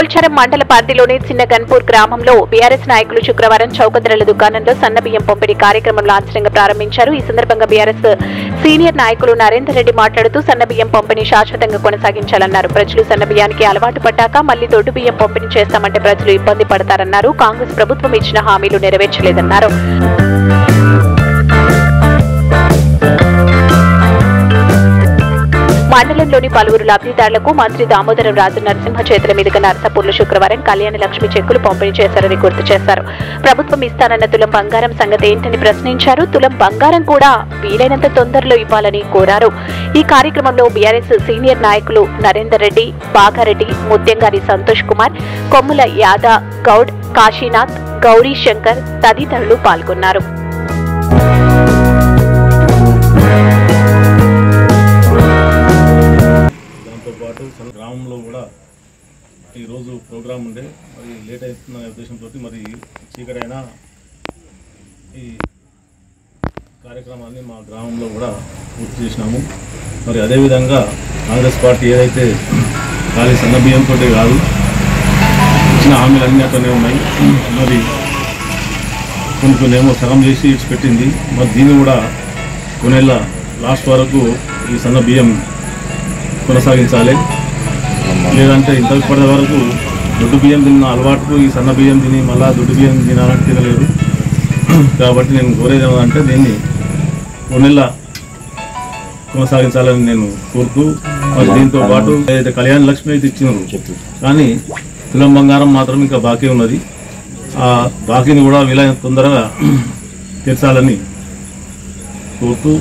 పోల్చరం మండల పరిధిలోని చిన్న గన్పూర్ గ్రామంలో బీఆర్ఎస్ నాయకులు శుక్రవారం చౌకధరల దుకాణంలో సన్నబియ్యం పంపిణీ కార్యక్రమం లాంఛనంగా ప్రారంభించారు. ఈ సందర్భంగా బీఆర్ఎస్ సీనియర్ నాయకులు నరేందర్ రెడ్డి మాట్లాడుతూ సన్నబియ్యం పంపిణీ శాశ్వతంగా కొనసాగించాలన్నారు. ప్రజలు సన్నబియ్యానికి అలవాటు పడ్డాక మళ్లీ దొడ్డు బియ్యం పంపిణీ చేస్తామంటే ప్రజలు ఇబ్బంది పడతారన్నారు. కాంగ్రెస్ ప్రభుత్వం ఇచ్చిన హామీలు నెరవేర్చలేదన్నారు. మండలంలోని పలువురు లబ్ధిదారులకు మంత్రి దామోదరం రాజు నరసింహ చేతుల మీదుగా నర్సాపూర్లో శుక్రవారం కళ్యాణ లక్ష్మి చెక్కులు పంపిణీ చేశారని గుర్తు చేశారు. ప్రభుత్వం ఇస్తానన్న తులం బంగారం సంగతి ఏంటని ప్రశ్నించారు. తులం బంగారం కూడా వీలైనంత తొందరలో ఇవ్వాలని కోరారు. ఈ కార్యక్రమంలో బీఆర్ఎస్ సీనియర్ నాయకులు నరేందర్ రెడ్డి, బాగారెడ్డి, ముత్యంగారి సంతోష్ కుమార్, కొమ్ముల యాదా గౌడ్, కాశీనాథ్, గౌరీ శంకర్ తదితరులు పాల్గొన్నారు. గ్రామంలో కూడా ఈరోజు ప్రోగ్రాం ఉండే మరి లేట్ అవుతున్న ఉద్దేశంతో మరి చీకటైనా ఈ కార్యక్రమాన్ని మా గ్రామంలో కూడా పూర్తి చేసినాము. మరి అదేవిధంగా కాంగ్రెస్ పార్టీ ఏదైతే ఖాళీ సన్నబియ్యంతో కాదు ఇచ్చిన హామీలు అన్నీ అట్లనే ఉన్నాయి. మరి కొన్నేమో సగం చేసి పెట్టింది. మరి దీన్ని కూడా కొన్నేళ్ళ లాస్ట్ వరకు ఈ సన్నబియ్యం కొనసాగించాలి. లేదంటే ఇంతపడే వరకు దొడ్డు బియ్యం తిన్న అలవాటుకు ఈ సన్న బియ్యం తిని మళ్ళీ దొడ్డు బియ్యం తినాలంటే తినలేదు. కాబట్టి నేను కోరేది ఏమంటే దీన్ని కొన్నేళ్ళ కొనసాగించాలని నేను కోరుతూ మరి దీంతో పాటు ఏదైతే కళ్యాణ లక్ష్మి అయితే ఇచ్చినారు కానీ తులం బంగారం మాత్రం ఇంకా బాకీ ఉన్నది. ఆ బాకీని కూడా వీలైనంత తొందరగా తీర్చాలని కోరుతూ